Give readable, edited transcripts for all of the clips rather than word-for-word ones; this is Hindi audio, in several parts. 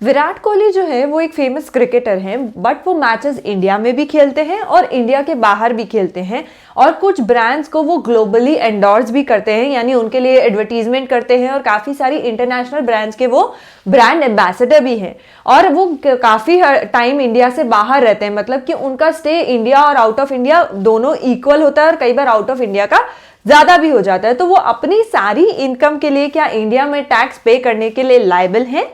विराट कोहली जो है वो एक फेमस क्रिकेटर हैं, बट वो मैचेस इंडिया में भी खेलते हैं और इंडिया के बाहर भी खेलते हैं और कुछ ब्रांड्स को वो ग्लोबली एंडोर्स भी करते हैं, यानी उनके लिए एडवर्टीजमेंट करते हैं और काफ़ी सारी इंटरनेशनल ब्रांड्स के वो ब्रांड एम्बेसडर भी हैं और वो काफ़ी टाइम इंडिया से बाहर रहते हैं, मतलब कि उनका स्टे इंडिया और आउट ऑफ इंडिया दोनों इक्वल होता है और कई बार आउट ऑफ इंडिया का ज़्यादा भी हो जाता है। तो वो अपनी सारी इनकम के लिए क्या इंडिया में टैक्स पे करने के लिए लायबल हैं?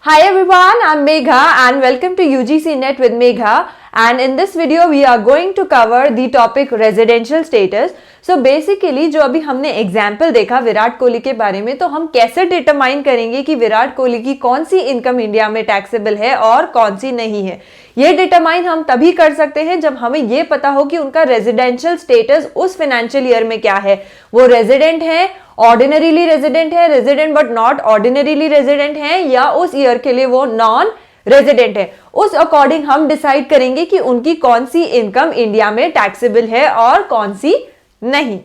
Hi everyone, I'm Megha and welcome to UGC Net with Megha, and in this video we are going to cover the topic residential status. So basically जो अभी हमने एग्जाम्पल देखा विराट कोहली के बारे में, तो हम कैसे डिटरमाइन करेंगे कि विराट कोहली की कौन सी इनकम इंडिया में टैक्सेबल है और कौन सी नहीं है। ये डिटरमाइन हम तभी कर सकते हैं जब हमें ये पता हो कि उनका रेजिडेंशियल स्टेटस उस फाइनेंशियल ईयर में क्या है। वो रेजिडेंट है, ऑर्डिनरीली रेजिडेंट है, resident but not ordinarily resident है, या उस ईयर के लिए वो नॉन रेजिडेंट है। उस अकॉर्डिंग हम डिसाइड करेंगे कि उनकी कौन सी इनकम इंडिया में टैक्सेबल है और कौन सी नहीं।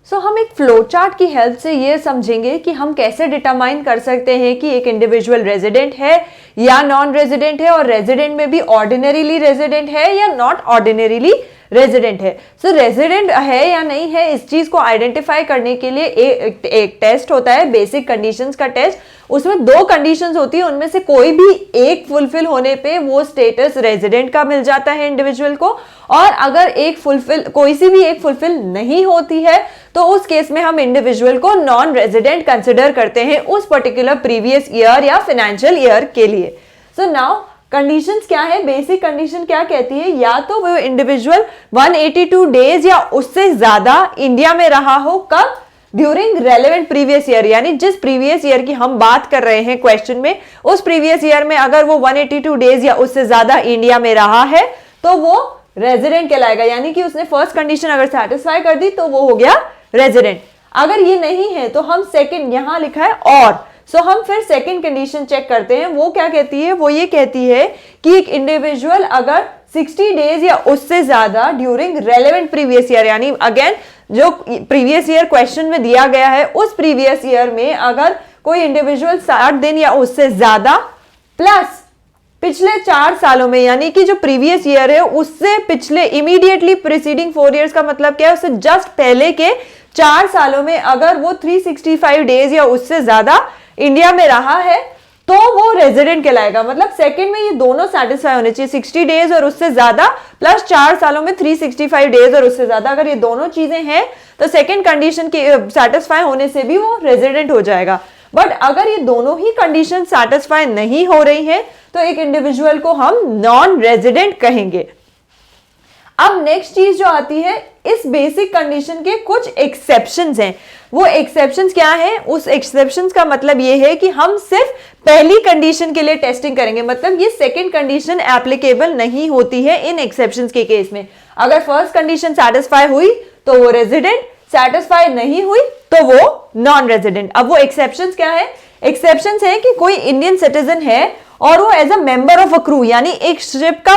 हम एक फ्लो चार्ट की हेल्प से ये समझेंगे कि हम कैसे डिटरमाइन कर सकते हैं कि एक इंडिविजुअल रेजिडेंट है या नॉन रेजिडेंट है, और रेजिडेंट में भी ऑर्डिनरीली रेजिडेंट है या नॉट ऑर्डिनरीली रेजिडेंट है। रेजिडेंट है या नहीं है, इस चीज को आइडेंटिफाई करने के लिए एक टेस्ट होता है, बेसिक कंडीशंस का टेस्ट। उसमें दो कंडीशंस होती है, उनमें से कोई भी एक फुलफिल होने पे वो स्टेटस रेजिडेंट का मिल जाता है इंडिविजुअल को, और अगर कोई सी भी एक फुलफिल नहीं होती है तो उस केस में हम इंडिविजुअल को नॉन रेजिडेंट कंसिडर करते हैं उस पर्टिकुलर प्रीवियस ईयर या फाइनेंशियल ईयर के लिए। नाउ कंडीशंस क्या है? बेसिक कंडीशन क्या कहती है? या तो वो इंडिविजुअल 182 डेज या उससे ज्यादा इंडिया में रहा हो। कब? ड्यूरिंग रेलेवेंट प्रीवियस ईयर, यानी जिस प्रीवियस ईयर की हम बात कर रहे हैं क्वेश्चन में, उस प्रीवियस ईयर में अगर वो 182 डेज या उससे ज्यादा इंडिया में रहा है तो वो रेजिडेंट कहलाएगा, यानी कि उसने फर्स्ट कंडीशन अगर सेटिस्फाई कर दी तो वो हो गया रेजिडेंट। अगर ये नहीं है तो हम सेकंड, यहां लिखा है और, हम फिर सेकंड कंडीशन चेक करते हैं। वो क्या कहती है? वो ये कहती है कि एक इंडिविजुअल अगर 60 डेज या उससे ज्यादा ड्यूरिंग रेलेवेंट प्रीवियस ईयर, यानी अगेन जो प्रीवियस ईयर क्वेश्चन में दिया गया है उस प्रीवियस ईयर में अगर कोई इंडिविजुअल 60 दिन या उससे ज्यादा प्लस पिछले 4 सालों में, यानी कि जो प्रीवियस ईयर है उससे पिछले इमीडिएटली प्रीसीडिंग 4 इयर्स का मतलब क्या है? उससे जस्ट पहले के 4 सालों में अगर वो 365 डेज या उससे ज्यादा इंडिया में रहा है तो वो रेजिडेंट कहलाएगा। मतलब सेकंड में ये दोनों सेटिस्फाई होने चाहिए, 60 डेज और उससे ज्यादा प्लस 4 सालों में 365 डेज और उससे ज्यादा। अगर ये दोनों चीजें हैं तो सेकंड कंडीशन के सेटिस्फाई होने से भी वो रेजिडेंट हो जाएगा। बट अगर ये दोनों ही कंडीशन सेटिस्फाई नहीं हो रही है तो एक इंडिविजुअल को हम नॉन रेजिडेंट कहेंगे। अब नेक्स्ट चीज जो आती है, इस बेसिक कंडीशन के कुछ एक्सेप्शंस हैं। वो एक्सेप्शंस क्या है? उस एक्सेप्शंस का मतलब ये है कि हम सिर्फ पहली कंडीशन के लिए टेस्टिंग करेंगे, मतलब ये सेकंड कंडीशन एप्लीकेबल नहीं होती है इन एक्सेप्शंस के केस में। अगर फर्स्ट कंडीशन सेटिस्फाई हुई तो वो रेजिडेंट, सेटिस्फाई नहीं हुई तो वो नॉन रेजिडेंट। अब वो एक्सेप्शंस क्या है? एक्सेप्शंस है कि कोई इंडियन सिटीजन है और वो as a member of a crew, यानी एक शिप का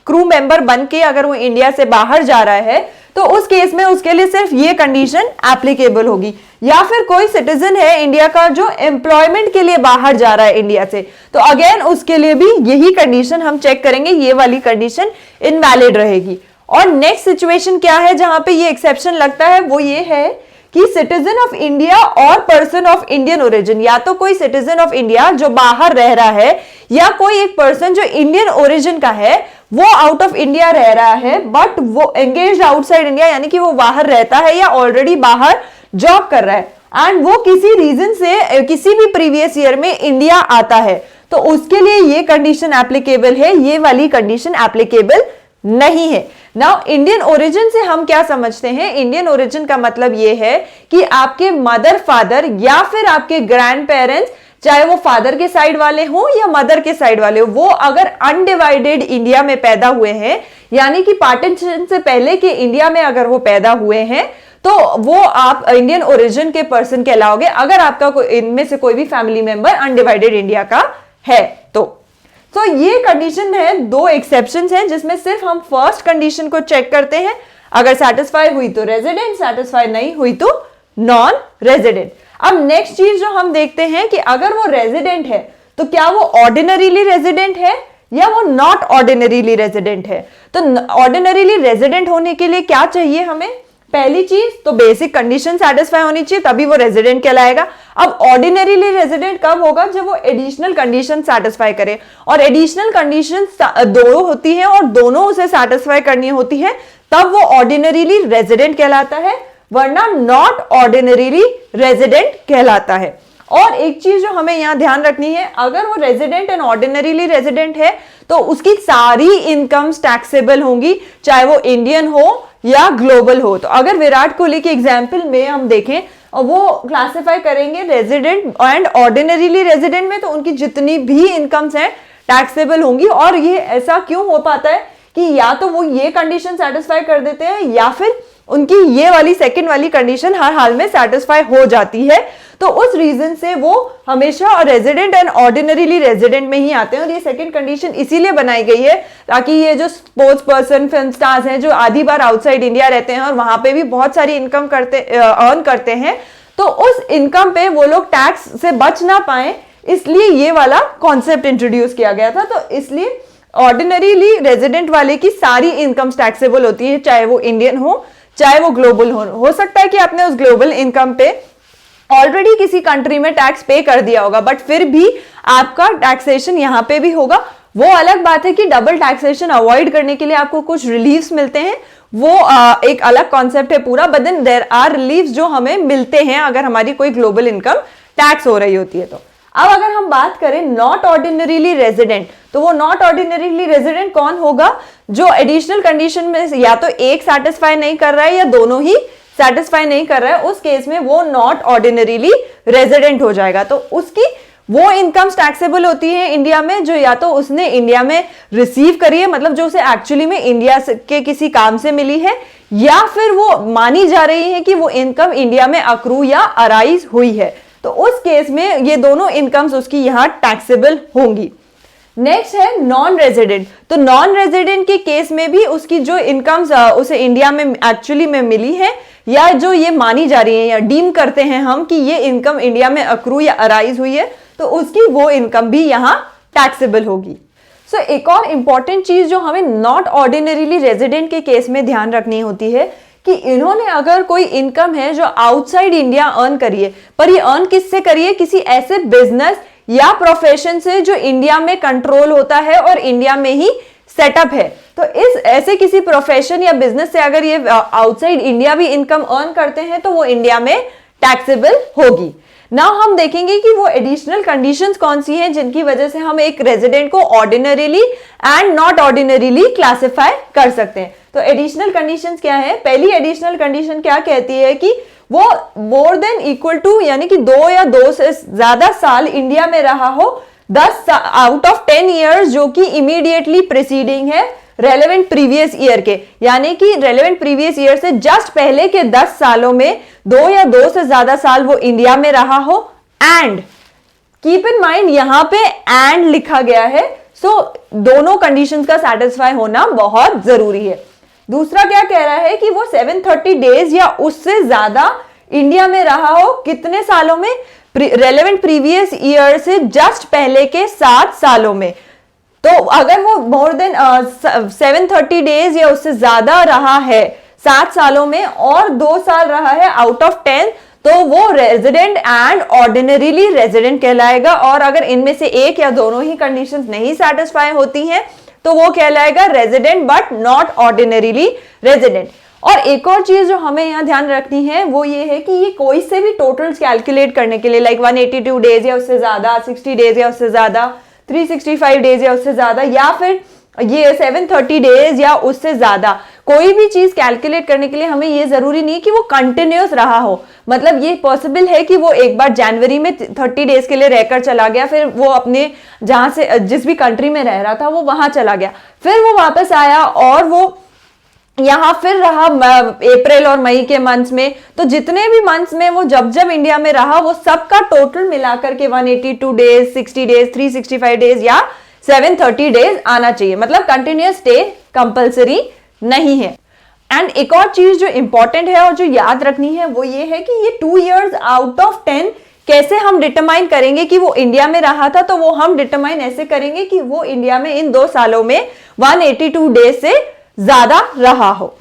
क्रू मेंबर बन के अगर वो इंडिया से बाहर जा रहा है तो उस केस में उसके लिए सिर्फ ये कंडीशन एप्लीकेबल होगी। या फिर कोई सिटीजन है इंडिया का जो एम्प्लॉयमेंट के लिए बाहर जा रहा है इंडिया से, तो अगेन उसके लिए भी यही कंडीशन हम चेक करेंगे, ये वाली कंडीशन इनवैलिड रहेगी। और नेक्स्ट सिचुएशन क्या है जहां पे ये एक्सेप्शन लगता है? वो ये है कि सिटीजन ऑफ इंडिया और पर्सन ऑफ इंडियन ओरिजिन, या तो कोई सिटीजन ऑफ इंडिया जो बाहर रह रहा है या कोई एक पर्सन जो इंडियन ओरिजिन का है वो आउट ऑफ इंडिया रह रहा है बट वो एंगेज्ड आउटसाइड इंडिया, यानी कि वो बाहर रहता है या ऑलरेडी बाहर जॉब कर रहा है, एंड वो किसी रीजन से किसी भी प्रीवियस ईयर में इंडिया आता है, तो उसके लिए ये कंडीशन एप्लीकेबल है, ये वाली कंडीशन एप्लीकेबल नहीं है। नाउ इंडियन ओरिजिन से हम क्या समझते हैं? इंडियन ओरिजिन का मतलब ये है कि आपके मदर फादर या फिर आपके ग्रैंड पेरेंट्स, चाहे वो फादर के साइड वाले हो या मदर के साइड वाले हो, वो अगर अनडिवाइडेड इंडिया में पैदा हुए हैं, यानी कि पार्टीशन से पहले के इंडिया में अगर वो पैदा हुए हैं तो वो आप इंडियन ओरिजिन के पर्सन कहलाओगे, अगर आपका इनमें से कोई भी फैमिली मेंबर अनडिवाइडेड इंडिया का है तो। तो ये कंडीशन है, दो एक्सेप्शंस हैं जिसमें सिर्फ हम फर्स्ट कंडीशन को चेक करते हैं, अगर सेटिस्फाई हुई तो रेजिडेंट, सेटिस्फाई नहीं हुई तो नॉन रेजिडेंट। अब नेक्स्ट चीज जो हम देखते हैं कि अगर वो रेजिडेंट है तो क्या वो ऑर्डिनरीली रेजिडेंट है या वो नॉट ऑर्डिनरीली रेजिडेंट है। तो ऑर्डिनरीली रेजिडेंट होने के लिए क्या चाहिए हमें, पहली चीज तो बेसिक कंडीशन सेटिस्फाई होनी चाहिए, तभी वो रेजिडेंट कहलाएगा। अब ऑर्डिनरीली रेजिडेंट कब होगा, जब वो एडिशनल कंडीशन सेटिस्फाई करे, और एडिशनल कंडीशन दो होती है और दोनों उसे सेटिस्फाई करनी होती है, तब वो ऑर्डिनरीली रेजिडेंट कहलाता है, वरना नॉट ऑर्डिनरीली रेजिडेंट कहलाता है। और एक चीज जो हमें यहां ध्यान रखनी है, अगर वो रेजिडेंट एंड ऑर्डिनरीली रेजिडेंट है तो उसकी सारी इनकम्स टैक्सेबल होंगी, चाहे वो इंडियन हो या ग्लोबल हो। तो अगर विराट कोहली के एग्जाम्पल में हम देखें और वो क्लासिफाई करेंगे रेजिडेंट एंड ऑर्डिनरीली रेजिडेंट में, तो उनकी जितनी भी इनकम्स हैं टैक्सेबल होंगी। और ये ऐसा क्यों हो पाता है कि या तो वो ये कंडीशन सेटिस्फाई कर देते हैं या फिर उनकी ये वाली सेकंड वाली कंडीशन हर हाल में सेटिस्फाई हो जाती है। तो उस रीजन से वो हमेशा रेजिडेंट एंड ऑर्डिनरीली रेजिडेंट में ही आते हैं। और ये सेकंड कंडीशन इसीलिए बनाई गई है ताकि ये जो स्पोर्ट्स पर्सन, फिल्म स्टार्स हैं जो आधी बार आउटसाइड इंडिया रहते हैं और वहां पे भी बहुत सारी इनकम अर्न करते हैं, तो उस इनकम पे वो लोग टैक्स से बच ना पाए, इसलिए ये वाला कॉन्सेप्ट इंट्रोड्यूस किया गया था। तो इसलिए ऑर्डिनरीली रेजिडेंट वाले की सारी इनकम टैक्सेबल होती है, चाहे वो इंडियन हो चाहे वो ग्लोबल हो सकता है कि आपने उस ग्लोबल इनकम पे ऑलरेडी किसी कंट्री में टैक्स पे कर दिया होगा, बट फिर भी आपका टैक्सेशन यहां पे भी होगा। वो अलग बात है कि डबल टैक्सेशन अवॉइड करने के लिए आपको कुछ रिलीफ्स मिलते हैं, वो एक अलग कॉन्सेप्ट है पूरा। But then there are reliefs जो हमें मिलते हैं अगर हमारी कोई ग्लोबल इनकम टैक्स हो रही होती है। तो अब अगर हम बात करें नॉट ऑर्डिनरीली रेजिडेंट, तो वो नॉट ऑर्डिनरीली रेजिडेंट कौन होगा, जो एडिशनल कंडीशन में या तो एक सेटिस्फाई नहीं कर रहा है या दोनों ही सेटिस्फाई नहीं कर रहा है, उस केस में वो नॉट ऑर्डिनरीली रेजिडेंट हो जाएगा। तो उसकी वो इनकम्स टैक्सेबल होती है इंडिया में जो या तो उसने इंडिया में रिसीव करी है, मतलब जो उसे एक्चुअली में इंडिया के किसी काम से मिली है, या फिर वो मानी जा रही है कि वो इनकम इंडिया में अक्रू या अराइज हुई है। तो उस केस में ये दोनों इनकम्स उसकी यहां टैक्सेबल होंगी। नेक्स्ट है नॉन रेजिडेंट। तो नॉन रेजिडेंट के केस में भी उसकी जो इनकम्स उसे इंडिया में एक्चुअली में मिली है, या जो ये मानी जा रही है या डीम करते हैं हम कि ये इनकम इंडिया में अक्रू या अराइज हुई है, तो उसकी वो इनकम भी यहां टैक्सेबल होगी। सो एक और इंपॉर्टेंट चीज जो हमें नॉट ऑर्डिनरीली रेजिडेंट के केस में ध्यान रखनी होती है कि इन्होंने अगर कोई इनकम है जो आउटसाइड इंडिया अर्न करी है, पर ये अर्न किससे करी है, किसी ऐसे बिजनेस या प्रोफेशन से जो इंडिया में कंट्रोल होता है और इंडिया में ही सेटअप है। तो इस ऐसे किसी प्रोफेशन या बिजनेस से अगर ये आउटसाइड इंडिया भी इनकम अर्न करते हैं तो वो इंडिया में टैक्सेबल होगी। नाउ हम देखेंगे कि वो एडिशनल कंडीशंस कौन सी हैं जिनकी वजह से हम एक रेजिडेंट को ordinarily and not ordinarily classify कर सकते हैं। तो एडिशनल कंडीशंस क्या है, पहली एडिशनल कंडीशन क्या कहती है कि वो मोर देन इक्वल टू यानी कि 2 या 2 से ज्यादा साल इंडिया में रहा हो, 10 आउट ऑफ 10 ईयर्स जो कि इमीडिएटली प्रीसीडिंग है रेलेवेंट प्रीवियस ईयर के, यानी कि रेलेवेंट प्रीवियस ईयर से जस्ट पहले के 10 सालों में 2 या 2 से ज्यादा साल वो इंडिया में रहा हो। एंड कीप इन माइंड यहां पे एंड लिखा गया है, सो दोनों कंडीशंस का सेटिस्फाई होना बहुत जरूरी है। दूसरा क्या कह रहा है कि वो 730 डेज या उससे ज्यादा इंडिया में रहा हो, कितने सालों में, रेलेवेंट प्रीवियस ईयर से जस्ट पहले के 7 सालों में। तो अगर वो मोर देन 730 डेज या उससे ज्यादा रहा है 7 सालों में और 2 साल रहा है आउट ऑफ 10, तो वो रेजिडेंट एंड ऑर्डिनरीली रेजिडेंट कहलाएगा। और अगर इनमें से एक या दोनों ही कंडीशंस नहीं सेटिस्फाई होती हैं तो वो कहलाएगा resident but not ordinarily resident. और एक और चीज जो हमें यहाँ ध्यान रखनी है वो ये है कि ये कोई से भी टोटल्स कैलकुलेट करने के लिए लाइक 182 डेज या उससे ज्यादा, 60 डेज या उससे ज्यादा, 365 डेज या उससे ज्यादा, या फिर ये 730 डेज या उससे ज्यादा, कोई भी चीज कैलकुलेट करने के लिए हमें ये जरूरी नहीं कि वो कंटिन्यूअस रहा हो। मतलब ये पॉसिबल है कि वो एक बार जनवरी में 30 डेज के लिए रहकर चला गया, फिर वो अपने जहां से जिस भी कंट्री में रह रहा था वो वहां चला गया, फिर वो वापस आया और वो यहां फिर रहा अप्रैल और मई के मंथ्स में। तो जितने भी मंथ्स में वो जब जब इंडिया में रहा वो सबका टोटल मिलाकर के 182 डेज, 60 डेज, 365 डेज या 730 डेज आना चाहिए, मतलब कंटिन्यूअस स्टे कंपल्सरी नहीं है। एंड एक और चीज जो इंपॉर्टेंट है और जो याद रखनी है वो ये है कि ये 2 years आउट ऑफ 10 कैसे हम डिटरमाइन करेंगे कि वो इंडिया में रहा था, तो वो हम डिटरमाइन ऐसे करेंगे कि वो इंडिया में इन 2 सालों में 182 डेज से ज्यादा रहा हो।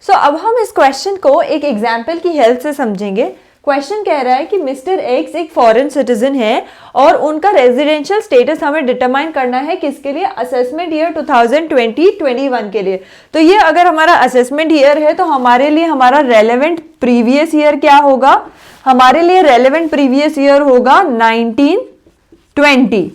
सो अब हम इस क्वेश्चन को एक एग्जाम्पल की हेल्प से समझेंगे। क्वेश्चन कह रहा है कि मिस्टर एक्स एक फॉरेन सिटीजन है और उनका रेजिडेंशियल स्टेटस हमें डिटरमाइन करना है किसके लिए, असेसमेंट ईयर 2020-21 के लिए। तो ये अगर हमारा असेसमेंट ईयर है तो हमारे लिए हमारा रेलेवेंट प्रीवियस ईयर क्या होगा, हमारे लिए रेलेवेंट प्रीवियस ईयर होगा 1920,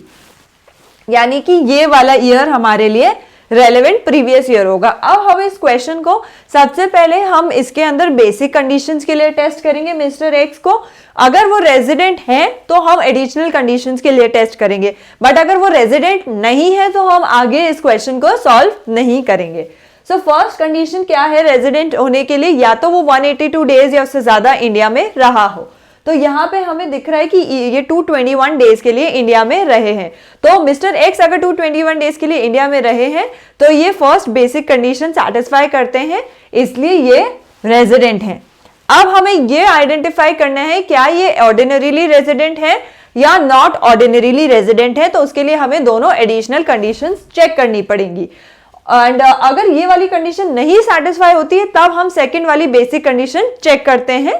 यानी कि ये वाला ईयर हमारे लिए रेलेवेंट प्रीवियस ईयर होगा। अब हम इस क्वेश्चन को सबसे पहले हम इसके अंदर बेसिक कंडीशंस के लिए टेस्ट करेंगे मिस्टर एक्स को। अगर वो रेजिडेंट है तो हम एडिशनल कंडीशंस के लिए टेस्ट करेंगे, बट अगर वो रेजिडेंट नहीं है तो हम आगे इस क्वेश्चन को सॉल्व नहीं करेंगे। सो फर्स्ट कंडीशन क्या है रेजिडेंट होने के लिए, या तो वो 182 डेज या उससे ज्यादा इंडिया में रहा हो। तो यहाँ पे हमें दिख रहा है कि ये 221 डेज के लिए इंडिया में रहे हैं। तो मिस्टर एक्स अगर 221 डेज के लिए इंडिया में रहे हैं तो ये फर्स्ट बेसिक कंडीशन सैटिस्फाई करते हैं, इसलिए ये रेजिडेंट हैं। अब हमें ये आइडेंटिफाई करना है क्या ये ऑर्डिनरीली रेजिडेंट है या नॉट ऑर्डिनरीली रेजिडेंट है, तो उसके लिए हमें दोनों एडिशनल कंडीशंस चेक करनी पड़ेंगी। एंड अगर ये वाली कंडीशन नहीं सेटिस्फाई होती है तब हम सेकेंड वाली बेसिक कंडीशन चेक करते हैं।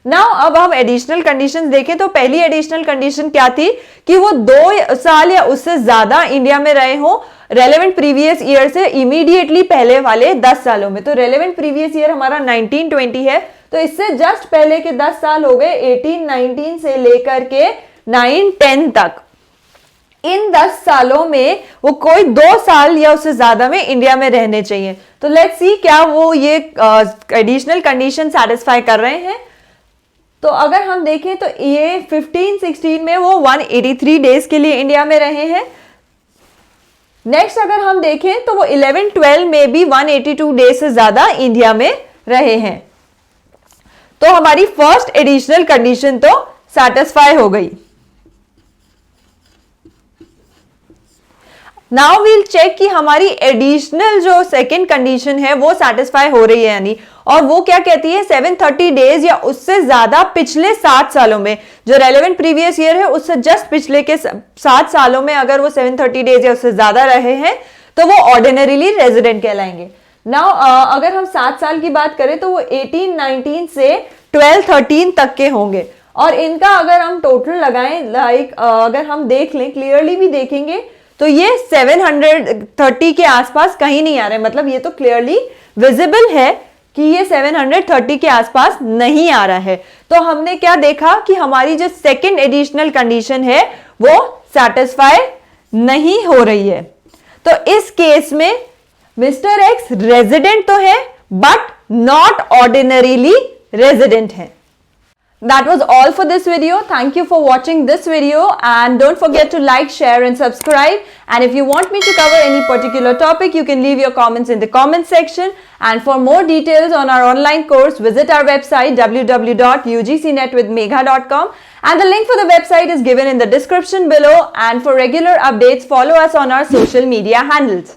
नाउ अब हम एडिशनल कंडीशंस देखें तो पहली एडिशनल कंडीशन क्या थी कि वो 2 साल या उससे ज्यादा इंडिया में रहे हो रेलेवेंट प्रीवियस ईयर से इमीडिएटली पहले वाले 10 सालों में। तो रेलेवेंट प्रीवियस ईयर हमारा 1920 है, तो इससे जस्ट पहले के 10 साल हो गए 1819 से लेकर के 910 तक। इन 10 सालों में वो कोई 2 साल या उससे ज्यादा में इंडिया में रहने चाहिए। तो लेट्स सी क्या वो ये एडिशनल कंडीशन सेटिस्फाई कर रहे हैं। तो अगर हम देखें तो ये 15-16 में वो 183 डेज के लिए इंडिया में रहे हैं। नेक्स्ट अगर हम देखें तो वो 11-12 में भी 182 डेज से ज्यादा इंडिया में रहे हैं। तो हमारी फर्स्ट एडिशनल कंडीशन तो सैटिस्फाई हो गई। नाउ वील चेक कि हमारी एडिशनल जो सेकंड कंडीशन है वो सैटिस्फाई हो रही है यानी, और वो क्या कहती है 730 डेज या उससे ज्यादा पिछले 7 सालों में, जो रेलेवेंट प्रीवियस ईयर है उससे जस्ट पिछले के 7 सालों में अगर वो 730 डेज या उससे ज्यादा रहे हैं तो वो ऑर्डिनरीली रेजिडेंट कहलाएंगे। नाउ अगर हम 7 साल की बात करें तो वो 1819 से 1213 तक के होंगे, और इनका अगर हम टोटल लगाएं अगर हम देख लें क्लियरली भी देखेंगे तो ये 730 के आसपास कहीं नहीं आ रहे, मतलब ये तो क्लियरली विजिबल है कि ये 730 के आसपास नहीं आ रहा है। तो हमने क्या देखा कि हमारी जो सेकंड एडिशनल कंडीशन है वो सैटिस्फाई नहीं हो रही है। तो इस केस में मिस्टर एक्स रेजिडेंट तो है बट नॉट ऑर्डिनरीली रेजिडेंट है। That was all for this video. Thank you for watching this video, and don't forget to like, share and subscribe. And if you want me to cover any particular topic, you can leave your comments in the comment section. And for more details on our online course, visit our website www.ugcnetwithmegha.com, and the link for the website is given in the description below. And for regular updates, follow us on our social media handles.